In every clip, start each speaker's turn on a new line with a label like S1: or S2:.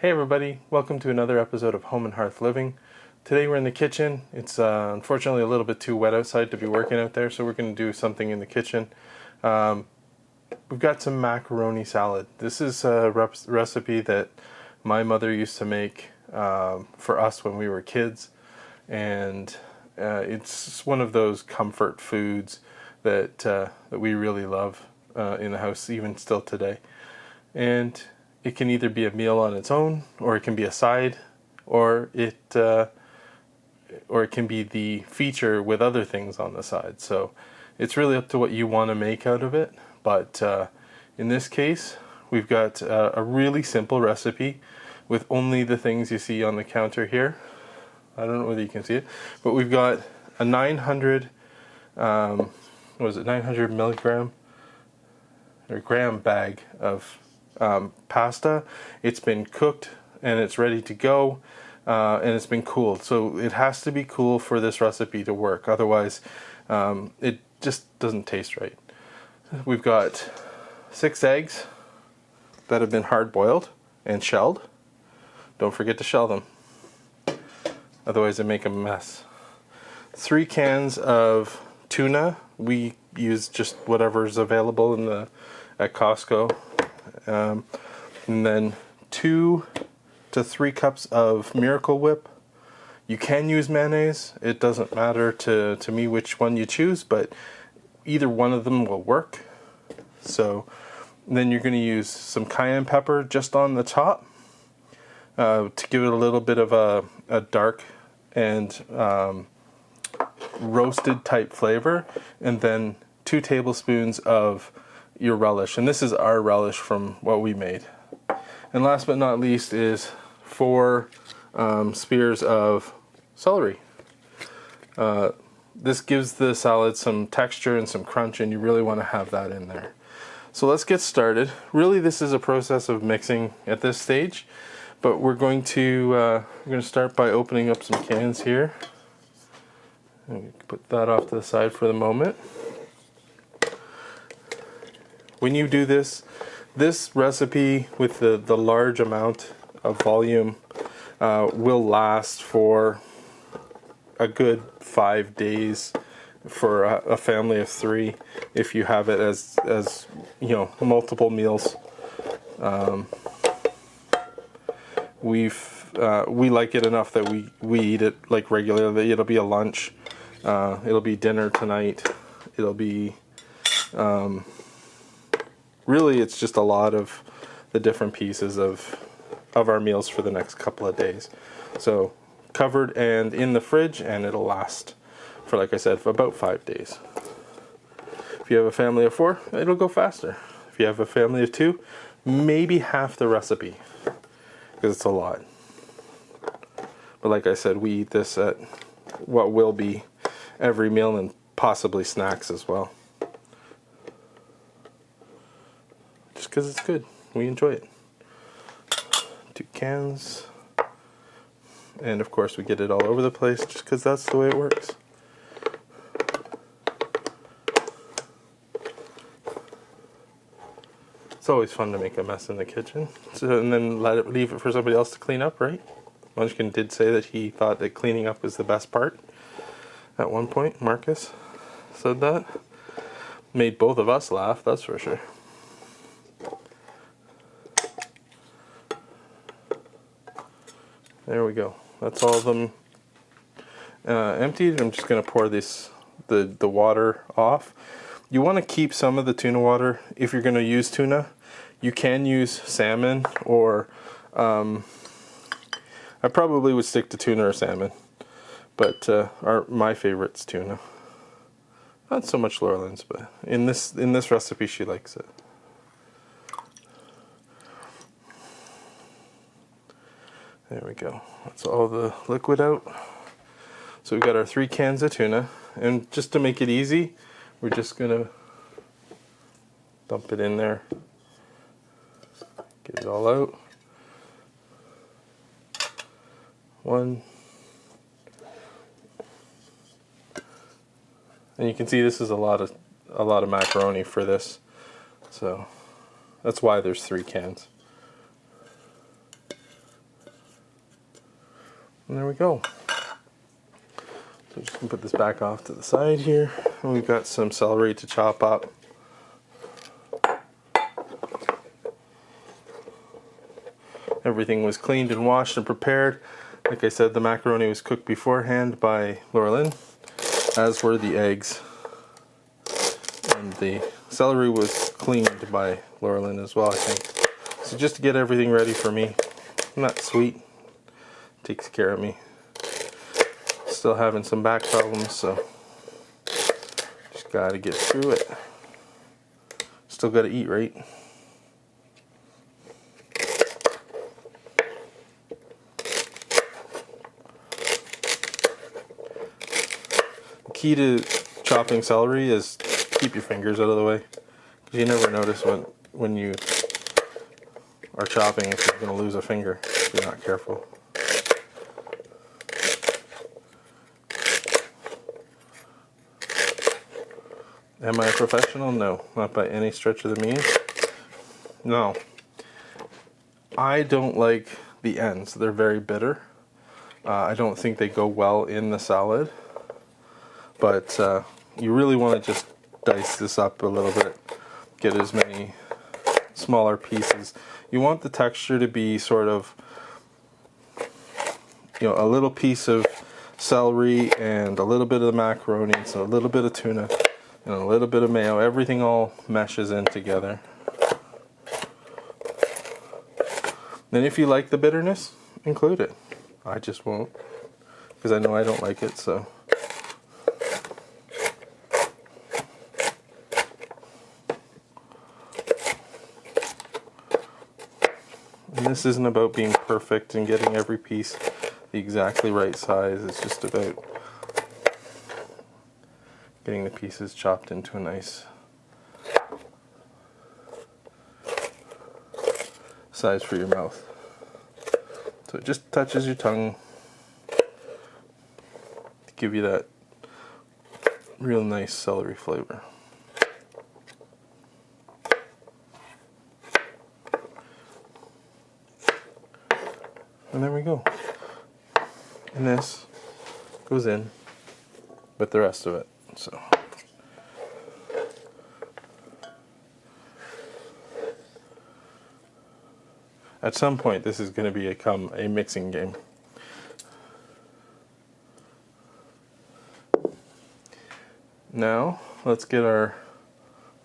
S1: Hey everybody, welcome to another episode of Home and Hearth Living. Today we're in the kitchen. It's unfortunately a little bit too wet outside to be working out there, so we're going to do something in the kitchen. We've got some macaroni salad. This is a recipe that my mother used to make for us when we were kids, and it's one of those comfort foods that we really love in the house, even still today. And it can either be a meal on its own, or it can be a side, or it can be the feature with other things on the side. So it's really up to what you want to make out of it. But in this case, we've got a really simple recipe with only the things you see on the counter here. I don't know whether you can see it, but we've got a 900 milligram or gram bag of pasta. It's been cooked and it's ready to go, and it's been cooled. So it has to be cool for this recipe to work. Otherwise, it just doesn't taste right. We've got 6 eggs that have been hard boiled and shelled. Don't forget to shell them, otherwise they make a mess. 3 cans of tuna. We use just whatever's available at Costco. And then 2 to 3 cups of Miracle Whip. You can use mayonnaise. It doesn't matter to me which one you choose, but either one of them will work. So then you're going to use some cayenne pepper just on the top to give it a little bit of a dark and roasted type flavor, and then 2 tablespoons of your relish, and this is our relish from what we made. And last but not least is 4 spears of celery. This gives the salad some texture and some crunch, and you really want to have that in there. So let's get started. Really, this is a process of mixing at this stage, but we're going to start by opening up some cans here. And put that off to the side for the moment. When you do this recipe with the large amount of volume will last for a good 5 days for a family of 3 if you have it as multiple meals. We like it enough that we eat it like regularly. It'll be a lunch. It'll be dinner tonight. It'll be really, it's just a lot of the different pieces of our meals for the next couple of days. So covered and in the fridge, and it'll last for, like I said, for about 5 days. If you have a family of 4, it'll go faster. If you have a family of 2, maybe half the recipe, because it's a lot. But like I said, we eat this at what will be every meal, and possibly snacks as well. Just because it's good. We enjoy it. 2 cans. And of course we get it all over the place just because that's the way it works. It's always fun to make a mess in the kitchen. And then leave it for somebody else to clean up, right? Munchkin did say that he thought that cleaning up was the best part. At one point, Marcus said that. Made both of us laugh, that's for sure. There we go. That's all of them emptied. I'm just going to pour the water off. You want to keep some of the tuna water if you're going to use tuna. You can use salmon, or I probably would stick to tuna or salmon, but my favorite's tuna. Not so much Laurelyn's, but in this recipe she likes it. There we go. That's all the liquid out. So we've got our 3 cans of tuna, and just to make it easy, we're just gonna dump it in there. Get it all out. 1. And you can see this is a lot of macaroni for this. So that's why there's 3 cans. And there we go. So just gonna put this back off to the side here. And we've got some celery to chop up. Everything was cleaned and washed and prepared. Like I said, the macaroni was cooked beforehand by Laura Lynn, as were the eggs. And the celery was cleaned by Laura Lynn as well, I think. So just to get everything ready for me. I'm not sweet. Takes care of me. Still having some back problems, so just gotta get through it. Still gotta eat, right? The key to chopping celery is keep your fingers out of the way, because you never notice when you are chopping if you're going to lose a finger if you're not careful. Am I a professional? No, not by any stretch of the means. No. I don't like the ends. They're very bitter. I don't think they go well in the salad. But you really want to just dice this up a little bit. Get as many smaller pieces. You want the texture to be sort of, a little piece of celery and a little bit of the macaroni, so a little bit of tuna and a little bit of mayo. Everything all meshes in together. Then if you like the bitterness, include it. I just won't, because I know I don't like it, so. And this isn't about being perfect and getting every piece the exactly right size. It's just about getting the pieces chopped into a nice size for your mouth. So it just touches your tongue to give you that real nice celery flavor. And there we go. And this goes in with the rest of it. So at some point this is going to become a mixing game. Now let's get our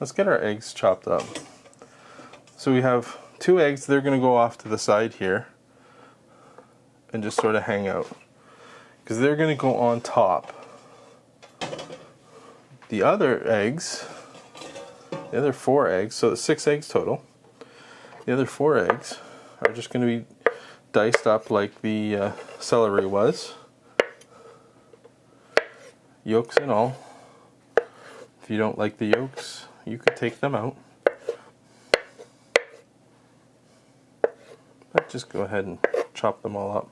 S1: eggs chopped up. So we have 2 eggs. They're going to go off to the side here and just sort of hang out, because they're going to go on top. The other eggs, the other 4 eggs, so it's 6 eggs total. The other 4 eggs are just going to be diced up like the celery was, yolks and all. If you don't like the yolks, you could take them out. But just go ahead and chop them all up.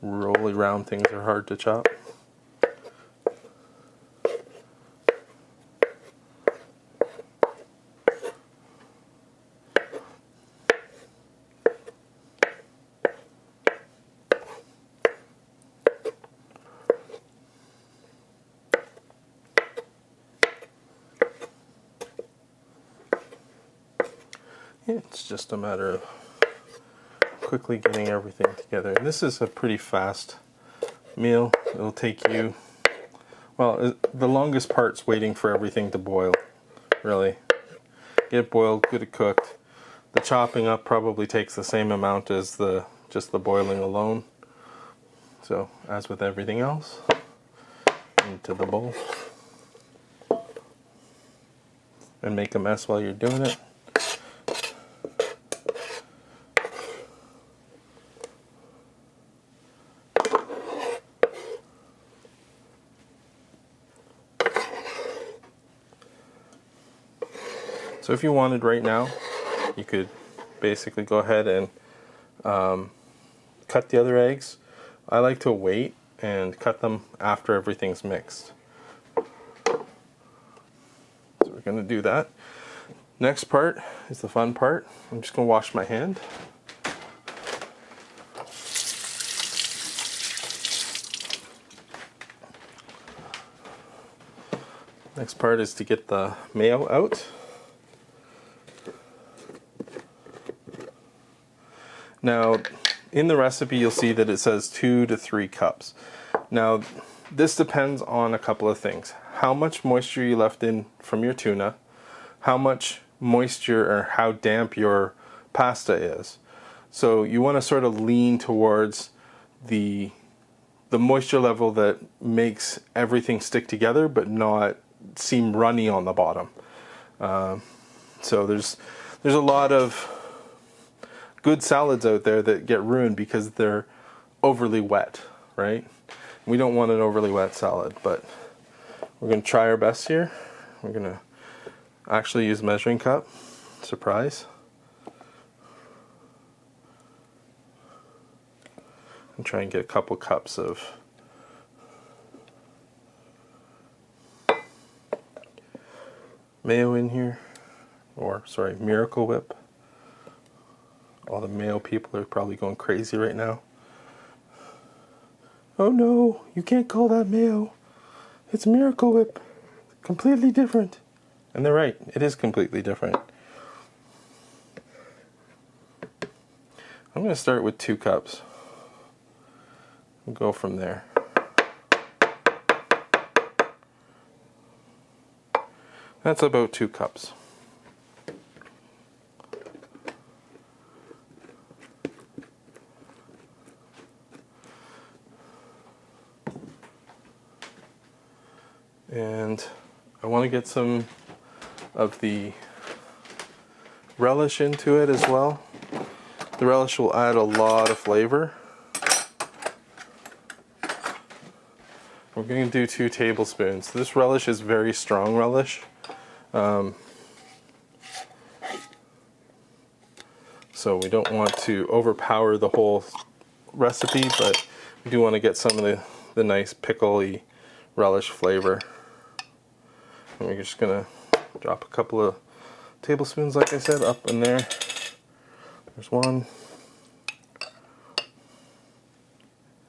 S1: Rolly round things are hard to chop. It's just a matter of quickly getting everything together. And this is a pretty fast meal. It'll take you, well, the longest part's waiting for everything to boil, really. Get it boiled, get it cooked. The chopping up probably takes the same amount as just the boiling alone. So, as with everything else, into the bowl. And make a mess while you're doing it. So if you wanted right now, you could basically go ahead and cut the other eggs. I like to wait and cut them after everything's mixed. So we're going to do that. Next part is the fun part. I'm just going to wash my hand. Next part is to get the mayo out. Now, in the recipe, you'll see that it says 2 to 3 cups. Now, this depends on a couple of things. How much moisture you left in from your tuna, how much moisture or how damp your pasta is. So you want to sort of lean towards the moisture level that makes everything stick together but not seem runny on the bottom. So there's a lot of good salads out there that get ruined because they're overly wet, right? We don't want an overly wet salad, but we're going to try our best here. We're going to actually use a measuring cup. Surprise. And try and get a couple cups of mayo in here, or sorry, Miracle Whip. All the mayo people are probably going crazy right now. Oh no, you can't call that mayo. It's Miracle Whip. Completely different. And they're right, it is completely different. I'm going to start with 2 cups. And go from there. That's about 2 cups. And I want to get some of the relish into it as well. The relish will add a lot of flavor. We're going to do 2 tablespoons. This relish is very strong relish. So we don't want to overpower the whole recipe, but we do want to get some of the nice pickly relish flavor. And we're just going to drop a couple of tablespoons, like I said, up in there. There's 1.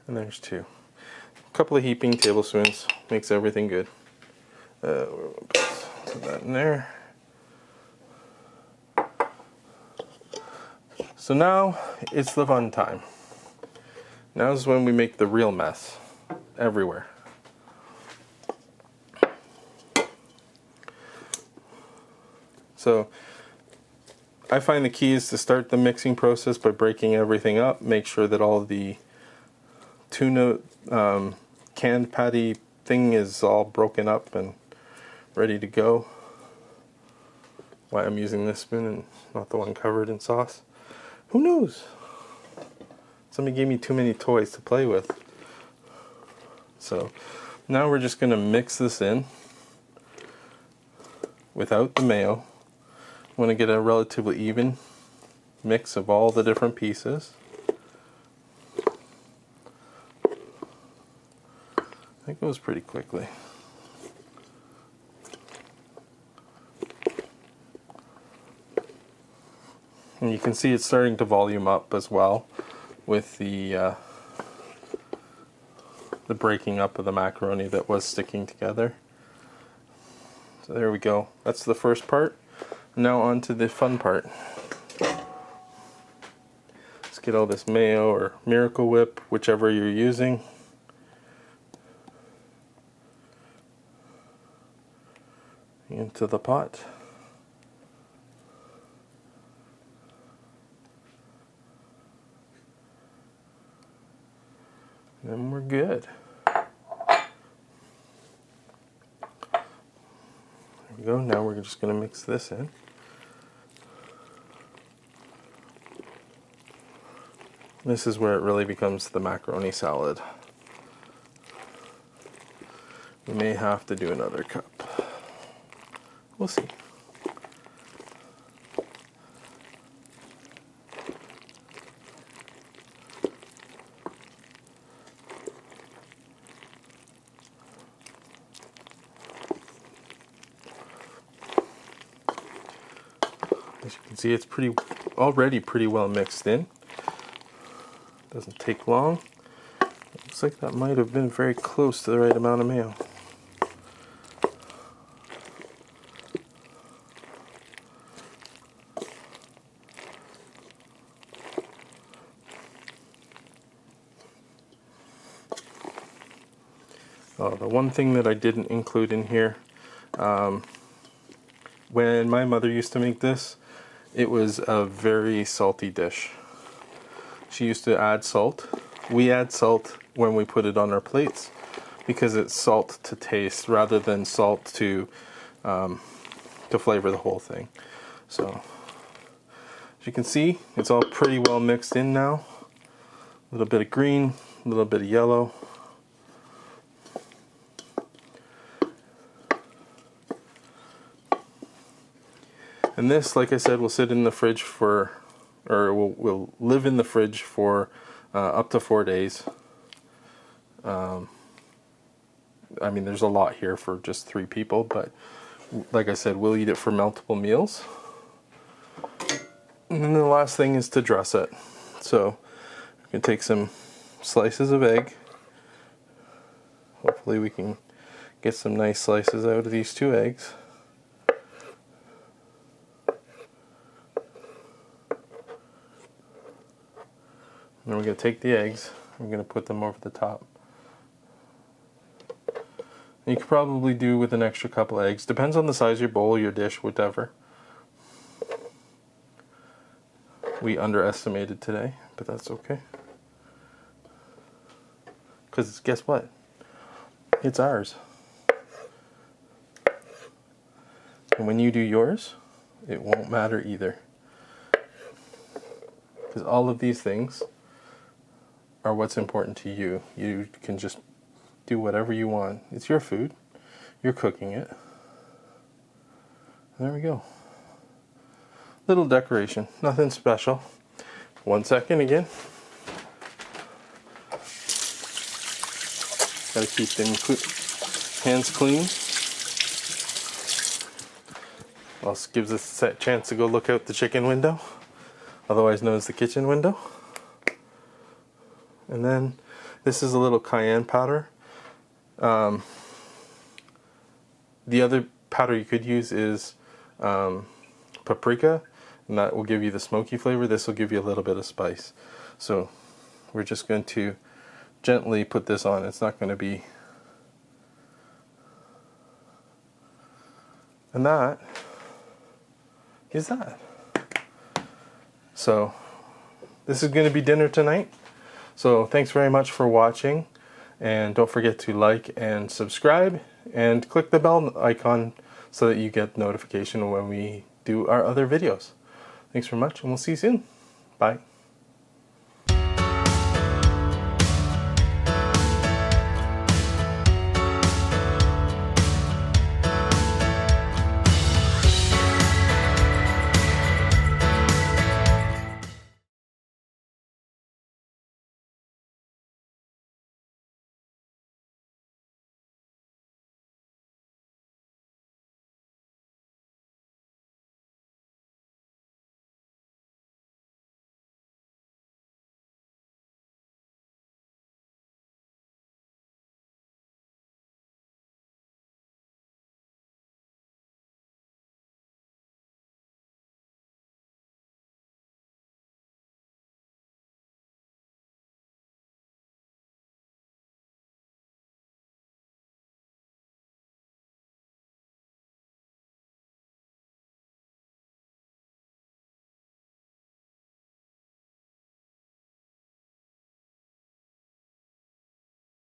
S1: And there's 2. A couple of heaping tablespoons makes everything good. We'll put that in there. So now it's the fun time. Now is when we make the real mess everywhere. So I find the key is to start the mixing process by breaking everything up. Make sure that all the tuna canned patty thing is all broken up and ready to go. Why I'm using this spoon and not the one covered in sauce, who knows? Somebody gave me too many toys to play with. So now we're just going to mix this in without the mayo. I want to get a relatively even mix of all the different pieces. That goes pretty quickly. And you can see it's starting to volume up as well with the breaking up of the macaroni that was sticking together. So there we go. That's the first part. Now on to the fun part. Let's get all this mayo or Miracle Whip, whichever you're using. Into the pot. And then we're good. There we go. Now we're just going to mix this in. This is where it really becomes the macaroni salad. We may have to do another cup. We'll see. As you can see, it's already pretty well mixed in. Doesn't take long. Looks like that might have been very close to the right amount of mayo. Oh, the one thing that I didn't include in here, when my mother used to make this, it was a very salty dish. She used to add salt. We add salt when we put it on our plates because it's salt to taste rather than salt to flavor the whole thing. So, as you can see, it's all pretty well mixed in now. A little bit of green, a little bit of yellow. And this, like I said, will sit in the fridge for, or will live in the fridge for up to 4 days. I mean, there's a lot here for just 3 people, but like I said, we'll eat it for multiple meals. And then the last thing is to dress it. So we can take some slices of egg. Hopefully we can get some nice slices out of these 2 eggs. And then we're going to take the eggs, we're going to put them over the top. And you could probably do with an extra couple eggs. Depends on the size of your bowl, your dish, whatever. We underestimated today, but that's okay. Because guess what? It's ours. And when you do yours, it won't matter either. Because all of these things are what's important to you. You can just do whatever you want. It's your food. You're cooking it. There we go. Little decoration. Nothing special. 1 second again. Gotta keep them hands clean. Also gives us a chance to go look out the chicken window, otherwise known as the kitchen window. And then this is a little cayenne powder. The other powder you could use is paprika, and that will give you the smoky flavor. This will give you a little bit of spice. So we're just going to gently put this on. It's not going to be... And that is that. So this is going to be dinner tonight. So thanks very much for watching, and don't forget to like and subscribe and click the bell icon so that you get notification when we do our other videos. Thanks very much, and we'll see you soon. Bye.